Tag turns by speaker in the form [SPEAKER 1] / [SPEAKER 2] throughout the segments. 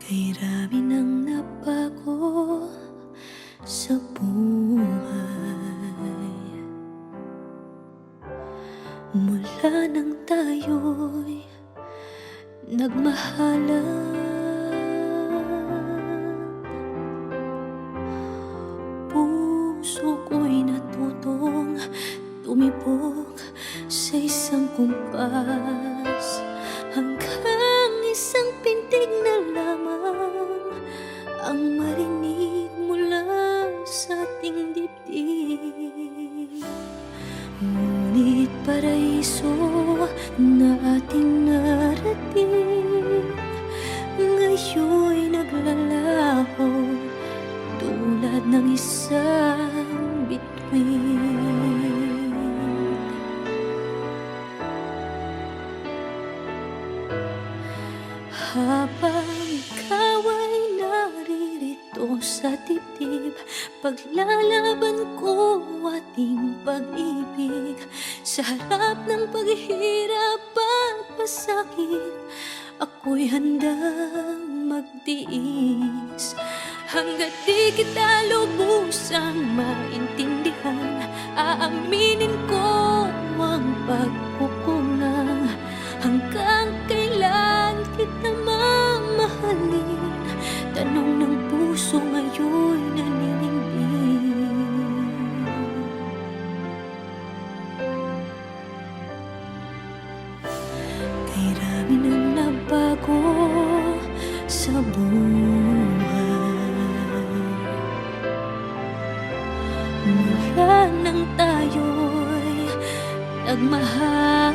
[SPEAKER 1] Kay rami ng nabago sa buhay, mula nang tayo'y nagmahalan. Puso ko'y natutong tumibok sa isang kumpas, hanggang isang pintig na lamang ang marinig mula sa ating dibdib. Ngunit paraiso na ating narating, ngayon'y naglalaho tulad ng isang bituin. Habang ikaw ay naririto sa dibdib, paglalaban ko ating pag-ibig. Sa harap ng paghihirap at pasakit, ako'y handang magtiis. Hanggat di kita lubusang maintindihan, aaminin ko ang pagkukulang. Hanggang kailan kita mamahalin? Tanong ng puso ngayon'y naninindig. Kay rami ng nabago sa buhay, mula nang tayo'y nagmahalan.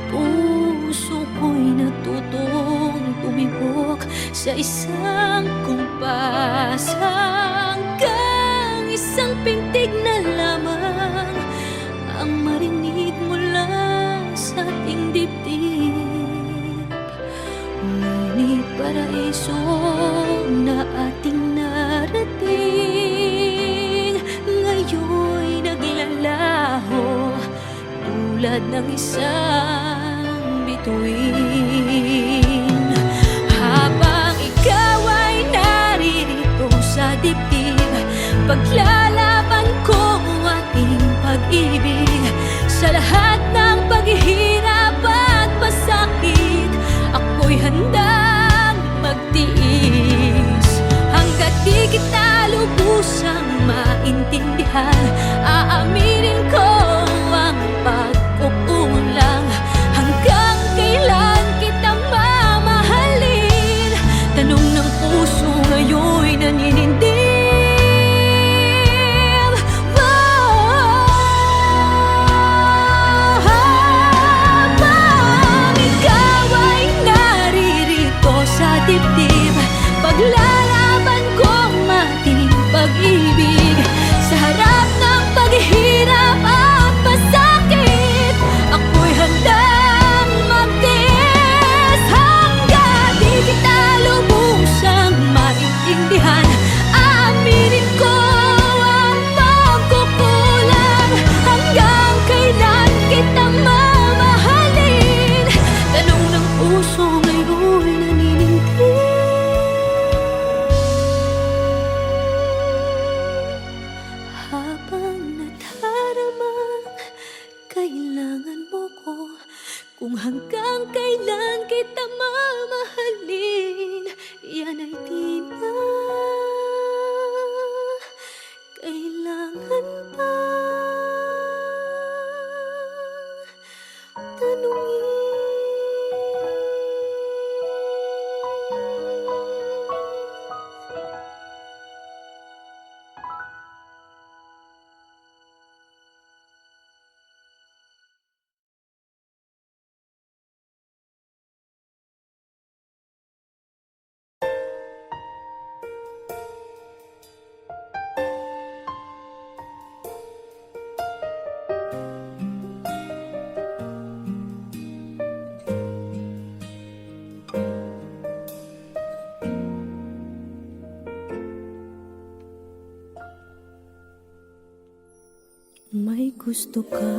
[SPEAKER 1] Puso ko'y natutong tumibok sa isang kumpas, hanggang isang pintig na lamang ang marinig mula sa ating dibdib. Ngunit paraiso na ating narating, ngayon'y naglalaho tulad ng isang bituin. Habang ikaw ay naririto sa dibdib, paglalaban ko ating pag-ibig. Sa lahat ng paghihirap at pasakit, ako'y handang magtiis. Hanggat di kita lubusang maintindihan, aaminin ko ang pagkukulang. Hanggang kailan kita mamahalin? Tanong ng puso ngayon'y naninindig. Paglalaban kong ating pag-ibig. Sa harap ng paghihirap at pasakit, ako'y handang magtiis. Hanggang di kita lubusang maintindihan, aaminin ko ang pagkukulang. Hanggang kailan kita mamahalin? Tanong ng puso ngayon'y naninindig. Habang nadaramang kailangan mo ko, kung hanggang kailan kita mamahalin, yan ay di na kailangan pa tanungin. May gusto ka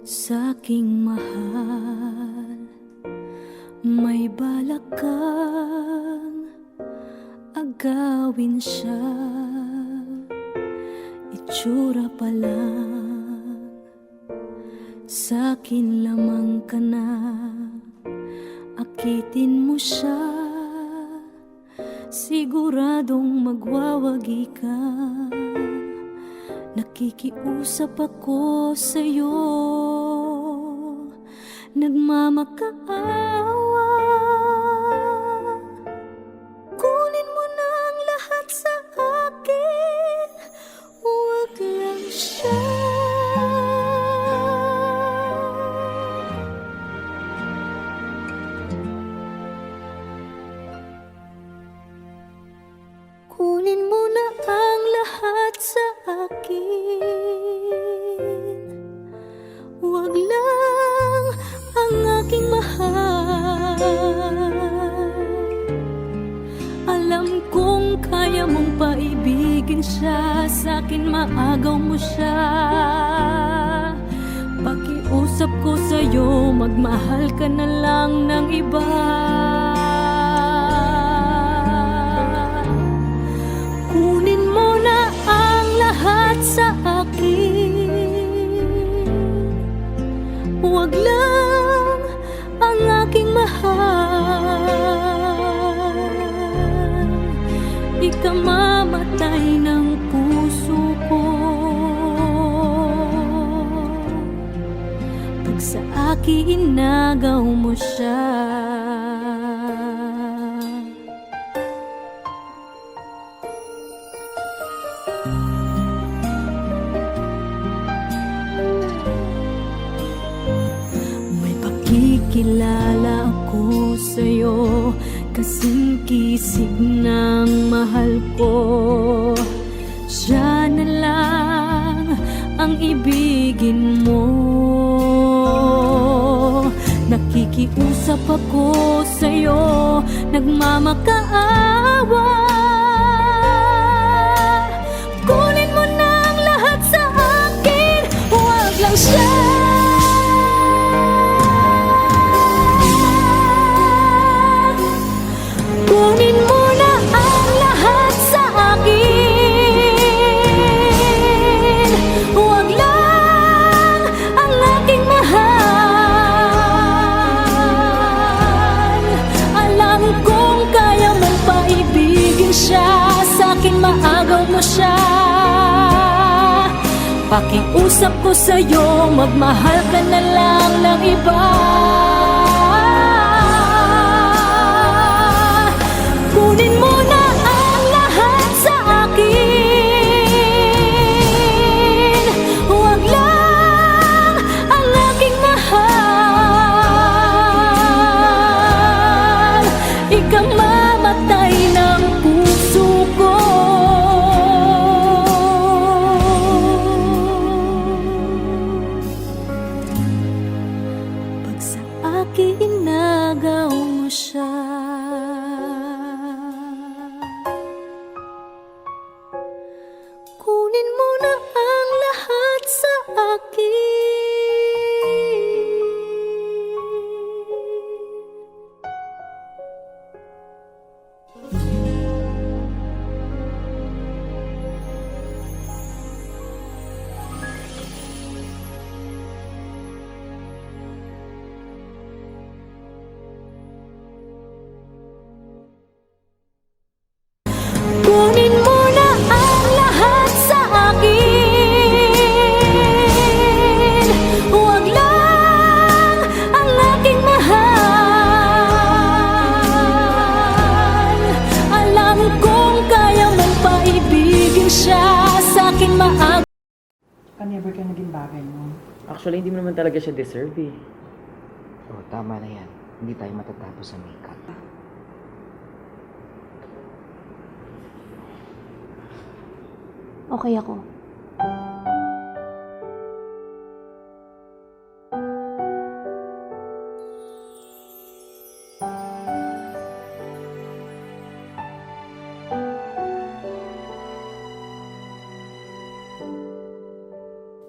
[SPEAKER 1] sa'kin. aking mahal, may balak kang agawin siya. Itsura pa lang, sa'kin lamang ka na. Akitin mo siya, siguradong magwawagi ka. Nakikiusap ako sa'yo, nagmamakaawa. Kunin mo na ang lahat sa akin, huwag lang siya. Kunin mo na ang lahat sa akin, huwag lang ang aking mahal. Alam kong kaya mong paibigin siya, sa'kin maagaw mo siya. Pakiusap ko sa'yo, magmahal ka na lang ng iba. Kunin mo na ang lahat sa akin, huwag lang ang aking mahal. Ikamamatay ng puso ko pag sa akin inagaw mo siya. Kikilala ako sa'yo, kasing kisig ng mahal ko. Siya na lang ang ibigin mo. Nakikiusap ako sa'yo, nagmamakaawa. Kunin mo na ang lahat sa akin, huwag lang siya. Kunin mo na ang lahat sa akin, huwag lang ang aking mahal. Alam kong kaya mong paibigin siya, sa'kin maagaw mo siya. Pakiusap ko sa'yo, magmahal ka na lang ng iba. Kunin mo na ang lahat sa akin, huwag lang ang aking mahal. Ikamamatay ng puso ko pag sa akin inagaw mo siya. Kunin mo na ang lahat sa akin. Kunin mo na ang lahat sa akin, huwag lang ang aking mahal. Alam kong kaya mong paibigin siya, sa'kin maagaw.
[SPEAKER 2] Never ka naging bagay mo.
[SPEAKER 3] Actually, hindi mo naman talaga siya deserve eh.
[SPEAKER 4] Oh, tama na yan. Hindi tayo matatapos sa makeup.
[SPEAKER 1] Okay ako.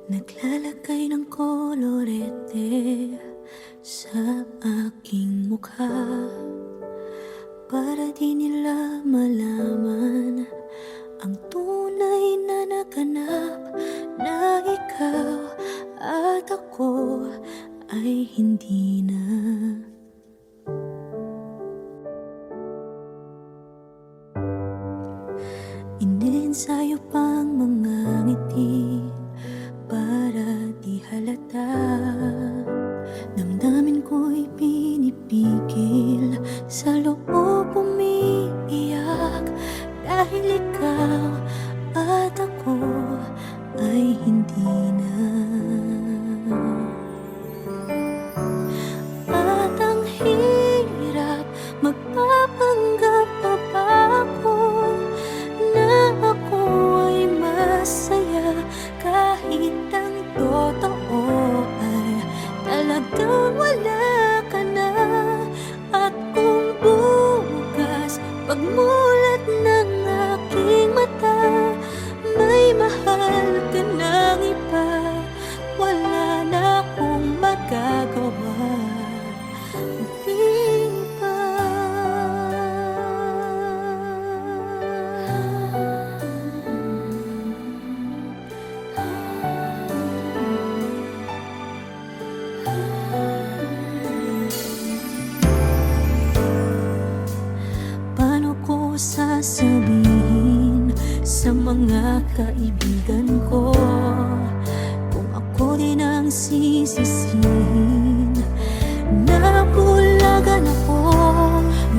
[SPEAKER 1] Naglalagay ng kolorete sa aking mukha para di nila malaman ang tunay na naganap, na ikaw at ako ay hindi na. Iniensayo pang mga ngiti para di halata. Damdamin ko'y pinipigil, sa loob umiiyak, dahil ikaw at ako ay hindi na. At ang hirap, magpapanggap pa ba ako na ako ay masaya, kahit ang totoo ay talagang wala ka na. At kung bukas pagmulat ng aking mata, may mahal ka ng iba, wala na akong magagawa. Di ba? Paano ko sasabihin sa mga kaibigan ko kung ako din ang sisisihin? Nabulagan ako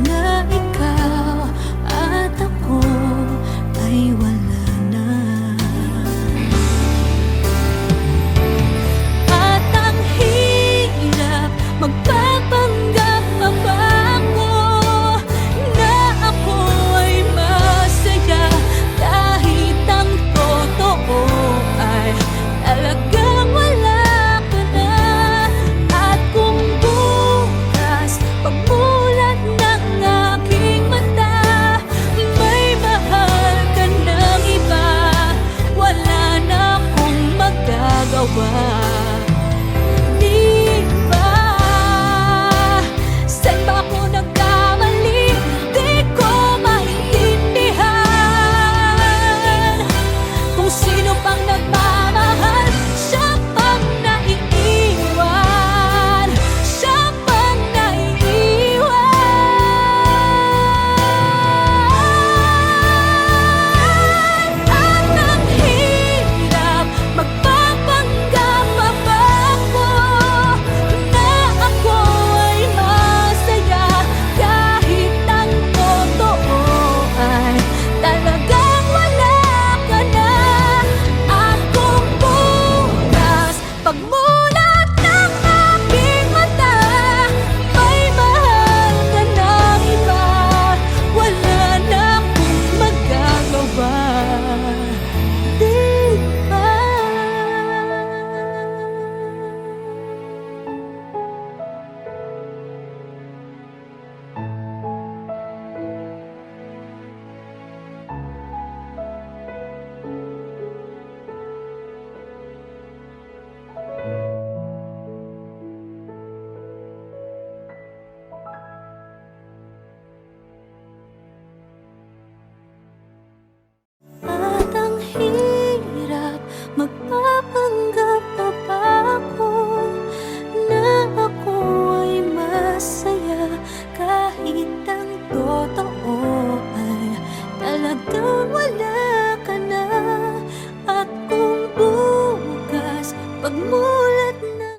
[SPEAKER 1] na ikaw at ako ay wala na. At ang hirap, magpapanggap pa ba ako na ako ay masaya, kahit ang totoo ay talagang wala ka na. At kung bukas pagmulat ng aking mata, may mahal ka ng iba, wala na akong magagawa. Di ba? Saan ba ako nagkamali? Di ko maintindihan. Kung sino pang nagmamahal, siya pang naiiwan, siya pang naiiwan. At ang hirap, magpapanggap pa ba ako na ako ay masaya, kahit ang totoo ay talagang wala ka na. At kung bukas pagmulat ng aking mata, may mahal ka ng iba, wala na akong magagawa. Di ba? At ang hirap, magpapanggap pa ba ako na ako ay masaya, kahit ang totoo ay talagang wala ka na. At kung bukas pagmulat ng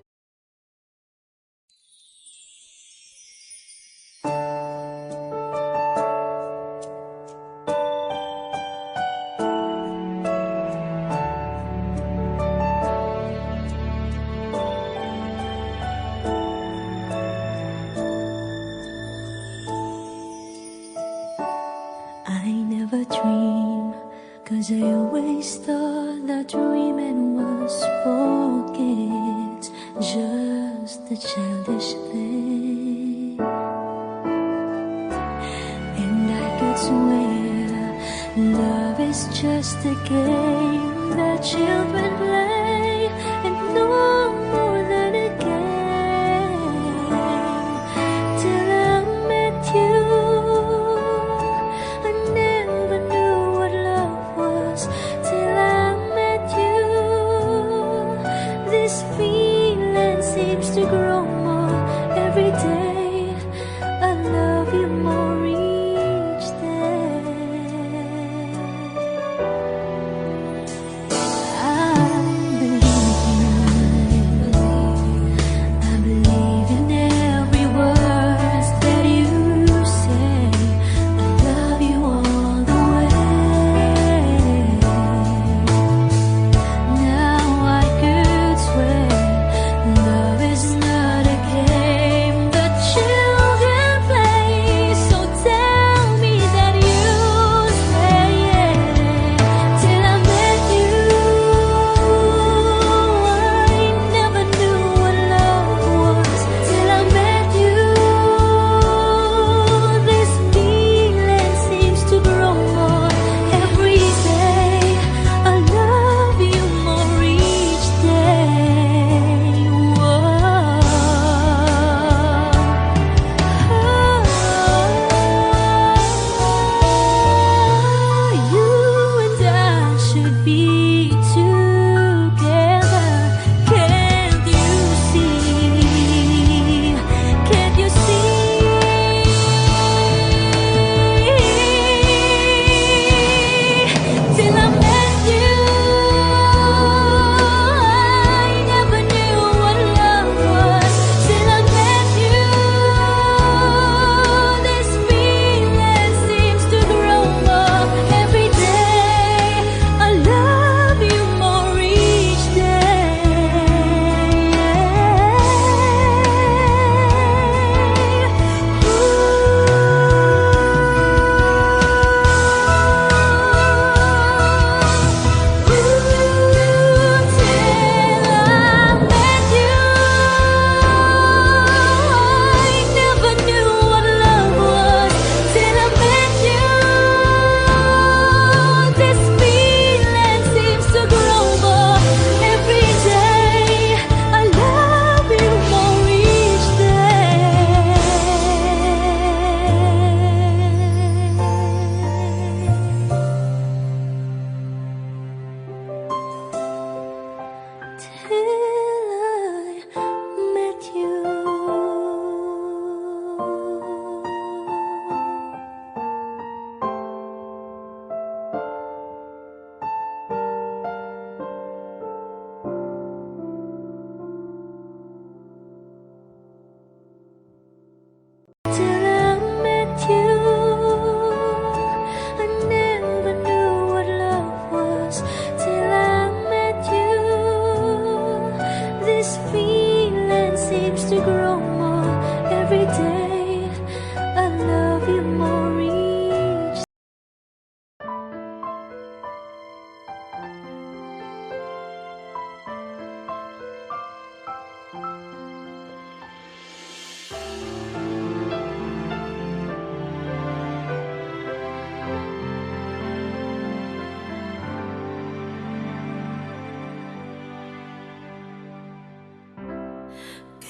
[SPEAKER 1] I never dream, 'cause I always thought that dreaming was for kids, just a childish thing. And I could swear love is just a game that children play,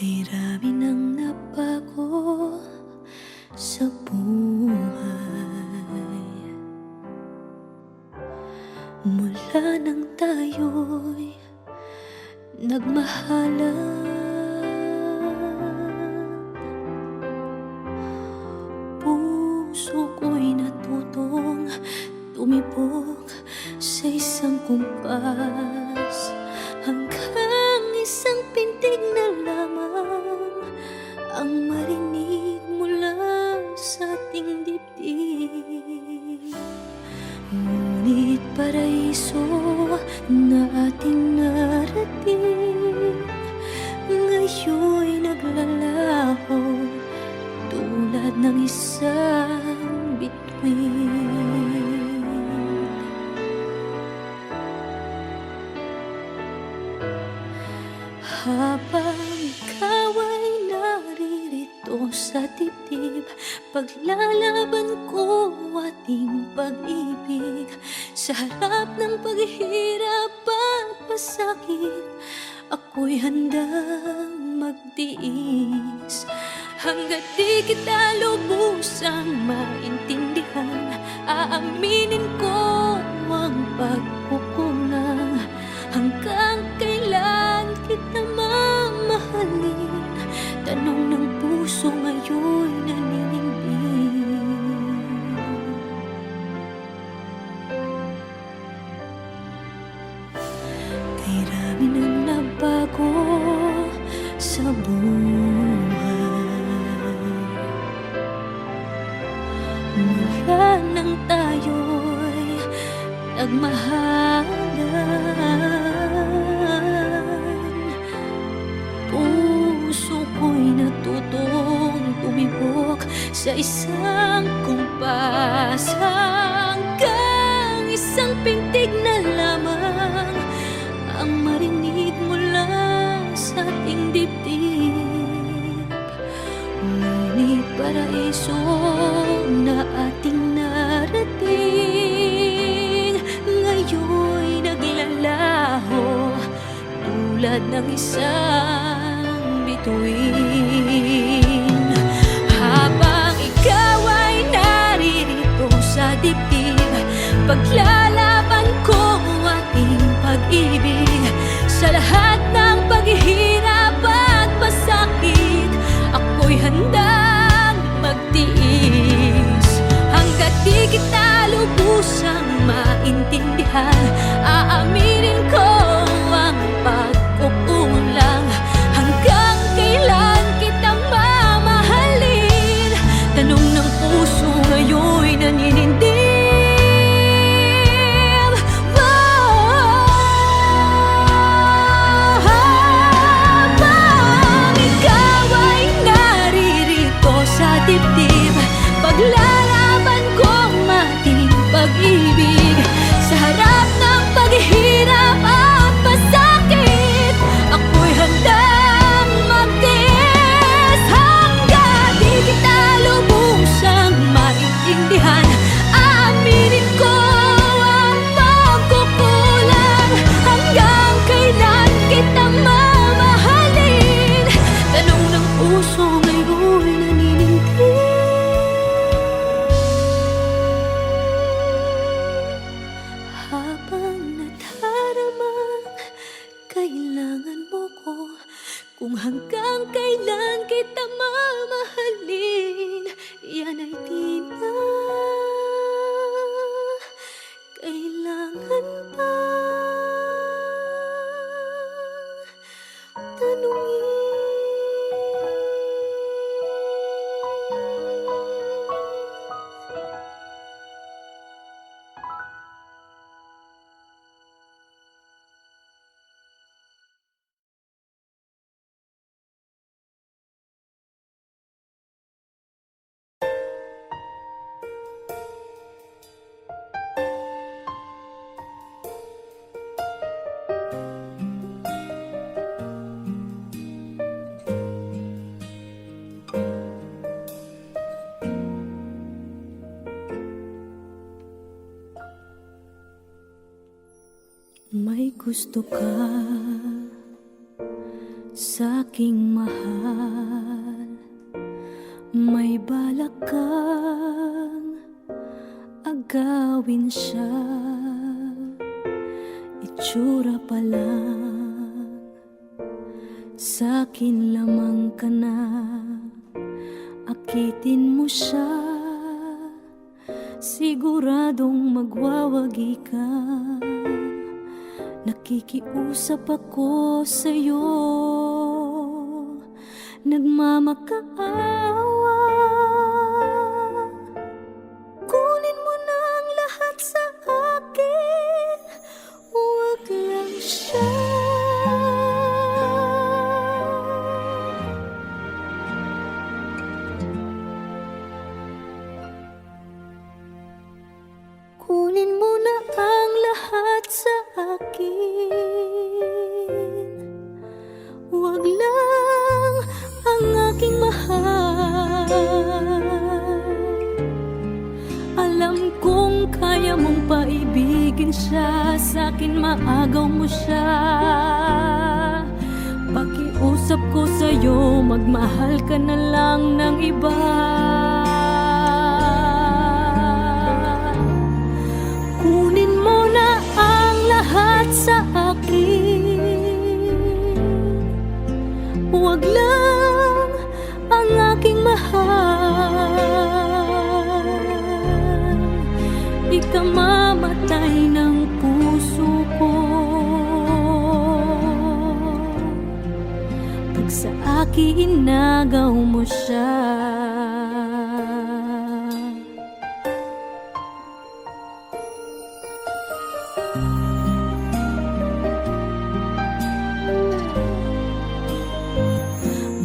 [SPEAKER 1] Kay rami ng nabago sa buhay, mula nang tayo'y nagmahalan. Puso ko'y natutong tumibok sa isang kumpas, hanggang isang pintig na lamang ang marinig mula sa ating dibdib. Ngunit paraiso na ating narating, ngayon'y naglalaho tulad ng isang bituin. Habang ikaw ay naririto sa dibdib, paglalaban ko ating pag-ibig. Sa harap ng paghihirap at pasakit, ako'y handang magtiis. Hanggat di kita lubusang maintindihan, aaminin ko ang pagkukulang. Hanggang kailan kita mamahalin? Tanong ng puso ngayon naninindig. Kay rami ng nabago sa buhay, mula nang tayo'y nagmahalan. Puso ko'y natutong tumibok sa isang kumpas, hanggang isang pintig na lamang ang marinig mula sa ating dibdib. Ngunit paraiso na ating narating, ngayon'y naglalaho tulad ng isang bituin. Habang ikaw ay naririto sa dibdib, paglalaban ko ating pag-ibig. Sa lahat ng paghihirap at pasakit, ako'y handang magtiis. Hanggat di kita lubusang maintindihan, aaminin ko ang pagkukulang. Hanggang kailan kita mamahalin? Tanong ng puso ngayon'y naninindig. Habang ikaw ay naririto sa dibdib, paglalaban ko ating pag-ibig. Sa harap ng paghihirap at pasakit, ako'y handang magtiis. Hanggang di kita lubusang maintindihan, aaminin ko ang pagkukulang. Hanggang kailan kita mamahalin? Tanong ng puso ngayon'y naninindig. Habang nadaramang kailangan mo ko, kung hanggang kailan kita mamahalin, yan ay di na kailangan pa tanungin. May gusto ka Sa'king mahal, may balak kang agawin siya. Itsura pa lang, sa'kin lamang ka na. Akitin mo siya, siguradong magwawagi ka. Nakikiusap ako sa'yo, nagmamakaawa. Kunin mo na ang lahat sa akin, huwag lang siya. Kunin mo na ang lahat sa akin, huwag lang ang aking mahal. Alam kong kaya mong paibigin siya, sa'kin maagaw mo siya. Pakiusap ko sa'yo, magmahal ka na lang ng iba. Kunin mo na ang lahat sa akin, huwag lang ang aking mahal. Ikamamatay ng puso ko pag sa akin inagaw mo siya.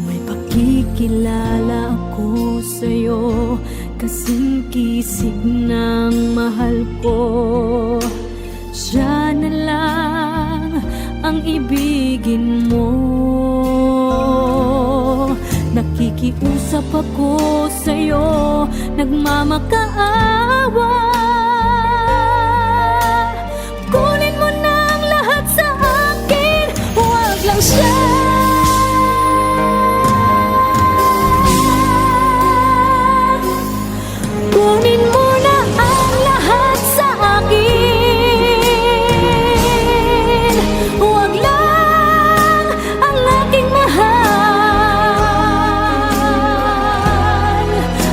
[SPEAKER 1] May pakikilala ako sa'yo, kasing kisig ng mahal ko. Siya na lang ang ibigin mo. Nakikiusap ako sa'yo, nagmamakaawa. Kunin mo na ang lahat sa akin, huwag lang siya. Kunin mo na ang lahat sa akin, huwag lang ang aking mahal.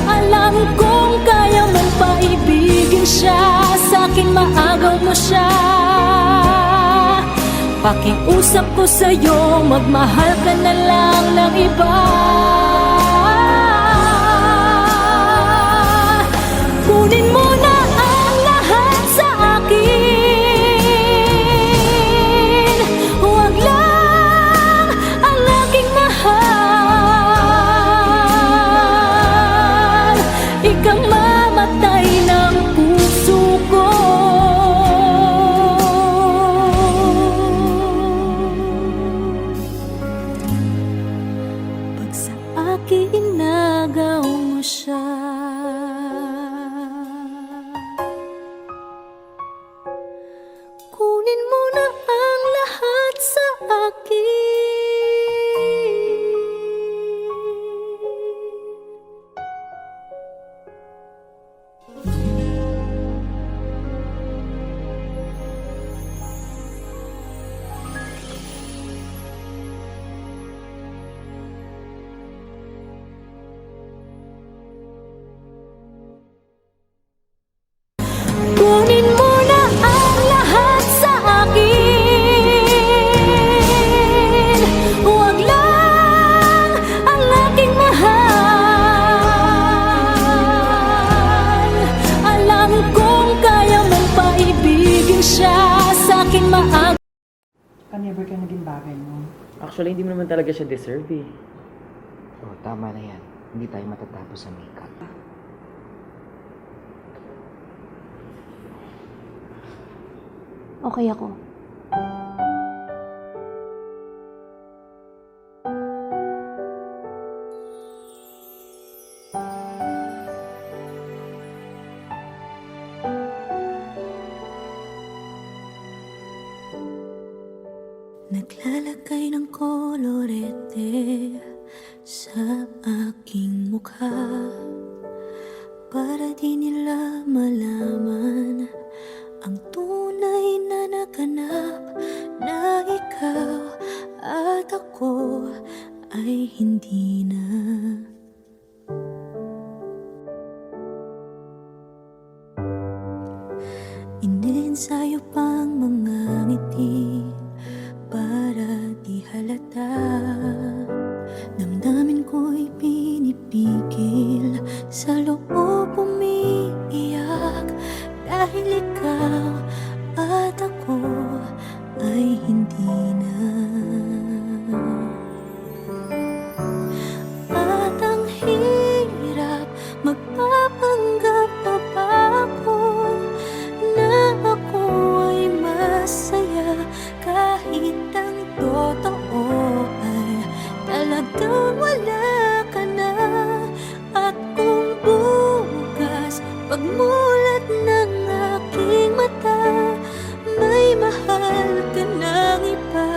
[SPEAKER 1] Alam kong kaya mong paibigin siya, sa'kin maagaw mo siya. Pakiusap ko sa'yo, magmahal ka na lang ng iba. Kunin mo na ang lahat sa akin, huwag lang ang aking mahal. Ikamamatay ng puso ko pag sa akin inagaw mo siya. Kunin mo na ang lahat sa akin. Kunin mo na ang lahat sa akin, huwag lang ang aking mahal. Alam kong kaya mong paibigin siya, sa'kin maagaw.
[SPEAKER 2] Never ka naging bagay mo.
[SPEAKER 3] Actually, hindi mo naman talaga siya deserve eh.
[SPEAKER 4] Oh, tama na yan. Hindi tayo matatapos sa makeup.
[SPEAKER 1] Okay ako. Naglalagay ng kolorete sa aking mukha para di nila malaman ang tunay na naganap, na ikaw at ako ay hindi na. Iniensayo pang mga ngiti para di halata. Damdamin ko'y pinipigil, sa loob umiiyak, dahil ikaw at ako ay hindi na. At ang hirap, magpapanggap pa ba ako na ako ay masaya, kahit ang totoo ay talagang wala ka na. At kung bukas pagmulat ng aking mata, may mahal ka ng iba,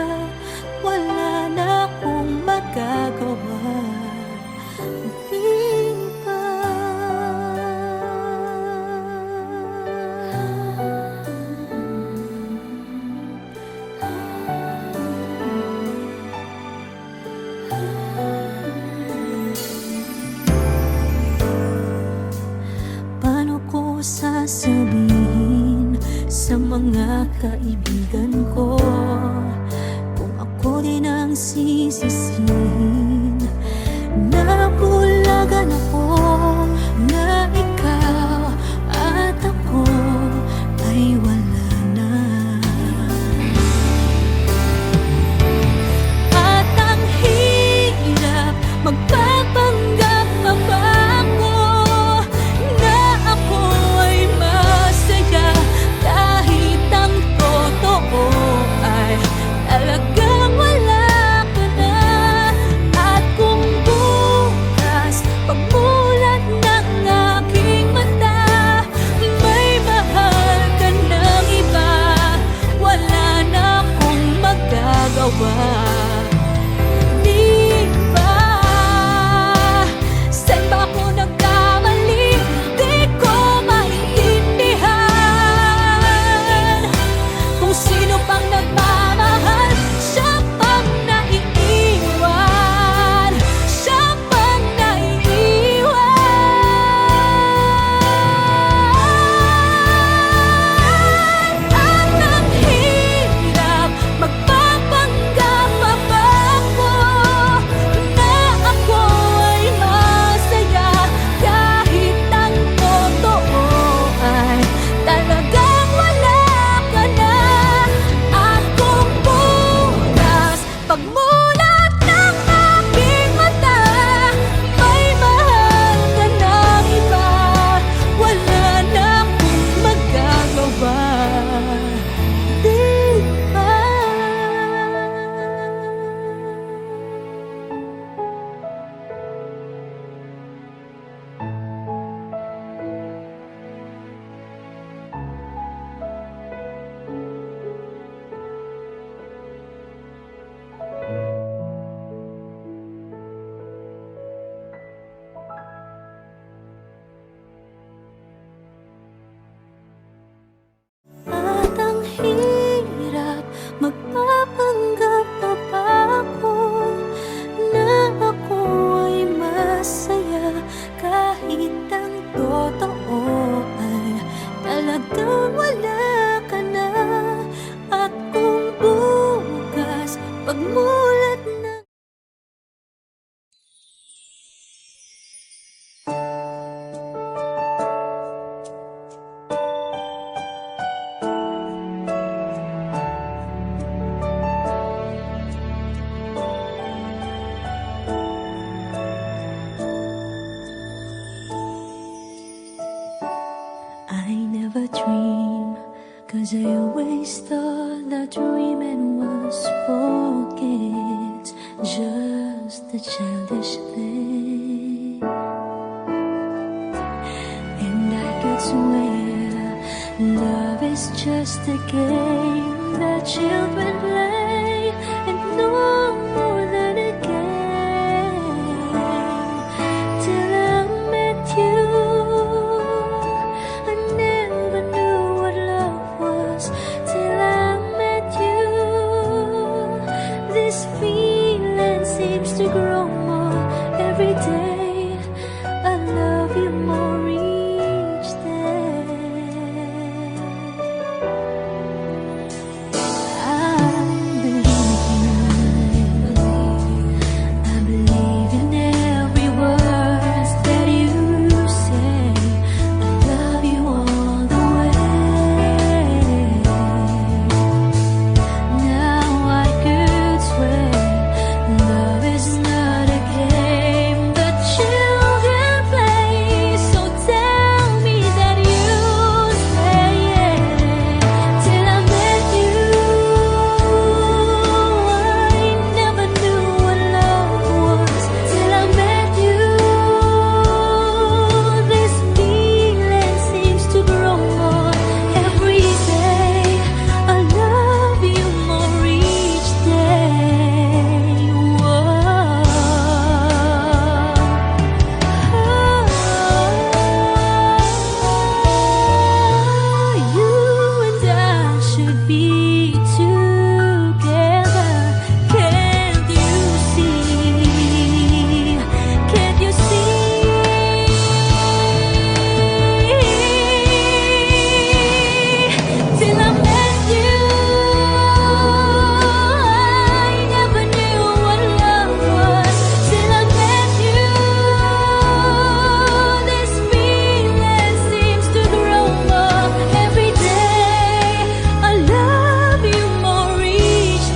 [SPEAKER 1] wala na akong magagawa. Di ba? Paano ko sasabihin sa mga kaibigan ko kung ako din ang sisisihin? Nabulagan ako na ikaw at ako ay wala na. At ang hirap, magpapanggap pa ba ako na ako ay masaya, kahit ang totoo ay talagang wala ka na. At kung bukas pagmulat ng aking mata, may mahal ka ng iba, wala na akong magagawa. Di ba? Saan ba ako nagkamali? Di ko maintindihan. Kung sino pang nagmamahal, siya pang naiiwan, siya pang naiiwan. At ang hirap, magpapanggap pa ba ako na ako ay masaya, kahit ang totoo ay talagang wala ka na. At kung bukas pagmulat ng aking mata, may mahal ka ng iba, wala na akong magagawa. Di ba? At ang hirap, magpapanggap pa ba ako na ako ay masaya, kahit ang totoo ay talagang wala ka na. At kung bukas pagmulat ng I never dream, 'cause I always thought that dreaming was forget, just a childish thing. And I could swear love is just a game that children play, and no more again. Till I met you, I never knew what love was. Till I met you, this feeling seems to grow more every day. I love you more each day. I believe in every word that you say. I love you all the way. Now I could swear love is not a game that children play. So tell me that you stay. Till I met you, I never knew what love was. Till I met you, this feeling seems to grow more every day. I love you more each day. You and I should be together. Can't you see? Can't you see? Till I met you, I never knew what love was. Till I met you, this feeling seems to grow more every day. I love you more each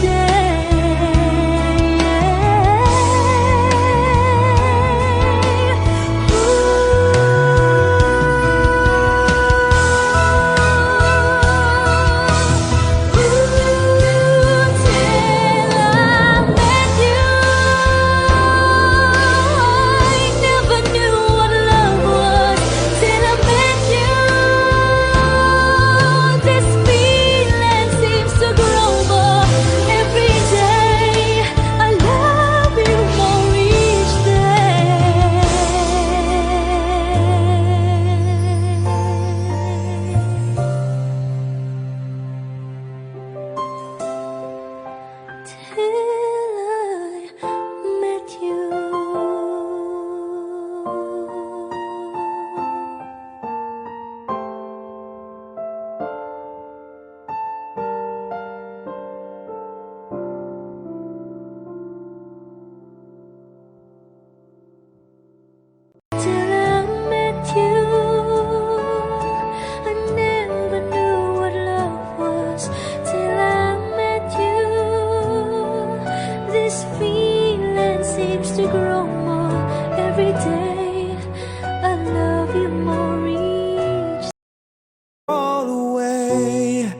[SPEAKER 1] Till I met you, I never knew what love was. Till I met you, this feeling seems to grow more every day. I love you more each
[SPEAKER 5] all the way.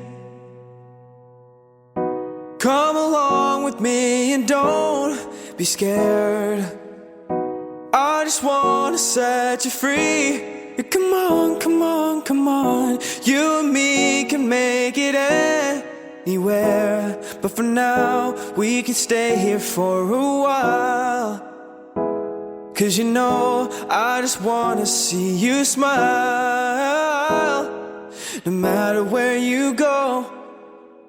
[SPEAKER 5] Come along with me and don't be scared. I just wanna set you free. Yeah, come on, come on, come on. You and me can make it anywhere. But for now, we can stay here for a while. 'Cause you know, I just wanna see you smile. No matter where you go,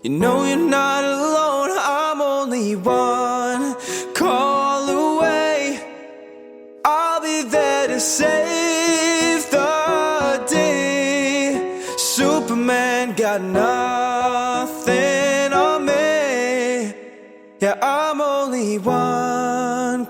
[SPEAKER 5] you know you're not alone. I'm only one call away. I'll be there to save the day. Superman got nothing on me. Yeah, I'm only one.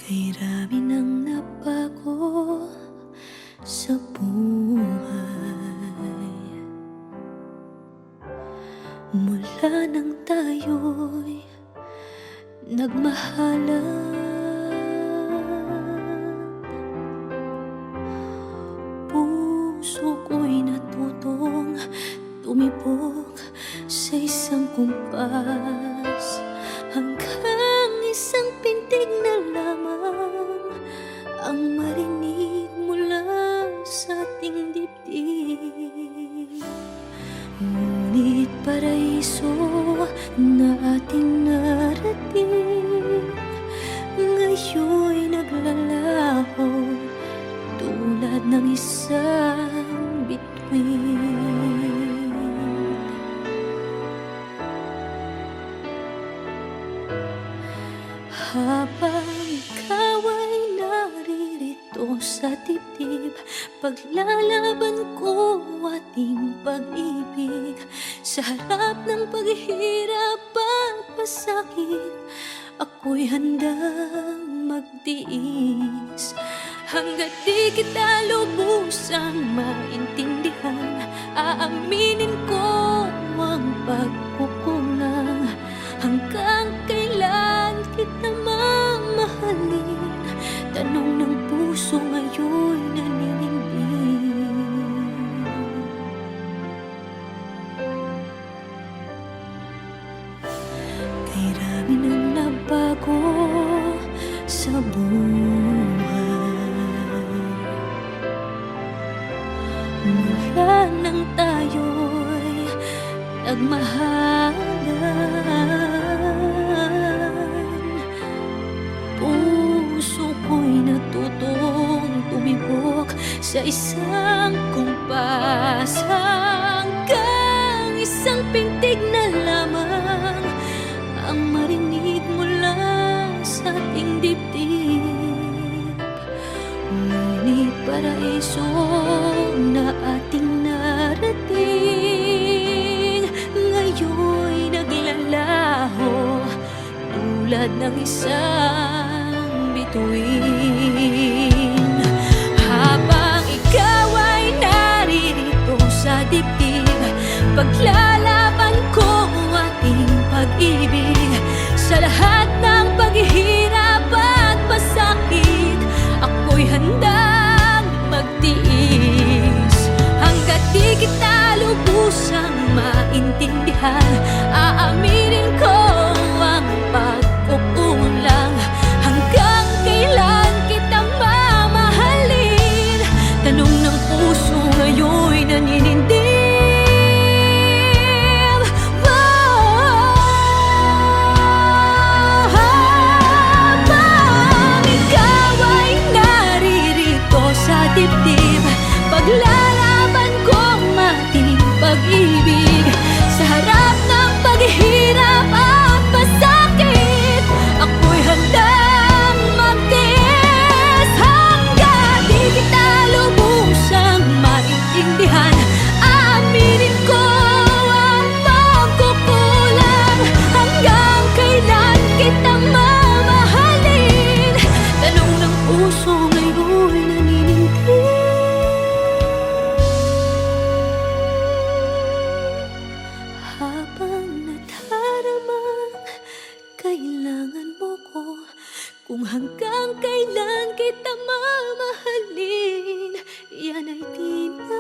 [SPEAKER 1] Kay rami ng nabago sa buhay mula nang tayo'y nagmahalan. Puso ko'y natutong tumibok sa isang kumpas, hanggang isang pintig na lamang ang marinig mula sa ating dibdib. Ngunit paraiso na ating narating ngayon'y naglalaho tulad ng isang bituin. Habang ikaw ay naririto sa dibdib, paglalaban ko ating pag-ibig. Sa harap ng paghihirap at pasakit, ako'y handang magtiis. Hanggat di kita lubusang maintindihan, aaminin ko ang pagkukulang. Hanggang kailan kita mamahalin? Tanong ng puso ngayon'y naninindig. Kay rami ng nabago sa buhay mula nang tayo'y nagmahalan. Puso ko'y natutong tumibok sa isang kumpas, hanggang isang pintig na lamang ang marinig mula sa ating dibdib. Ngunit paraiso na ating narating ngayon'y naglalaho tulad ng isang bituin. Habang ikaw ay naririto sa dibdib, paglalaban ko ating pag-ibig. Sa lahat ng paghihirap at pasakit, ako'y handang magtiis. Hanggat di kita lubusang maintindihan, aaminin ko ang pagkukulang. Hanggang kailan kita mamahalin? Tanong ng puso ngayon'y naninindig. Habang ikaw ay naririto sa dibdib, paglalaban ko ang ating pag-ibig. Sa harap ng paghihirap at pasakit, ako'y handang magtiis. Hanggang di kita lubusang maintindihan, aaminin ko ang pagkukulang. Hanggang kailan kita mamahalin? Tanong ng puso ngayon'y naninindig. Habang nadaramang kailangan mo ko, kung hanggang kailan kita mamahalin, yan ay di na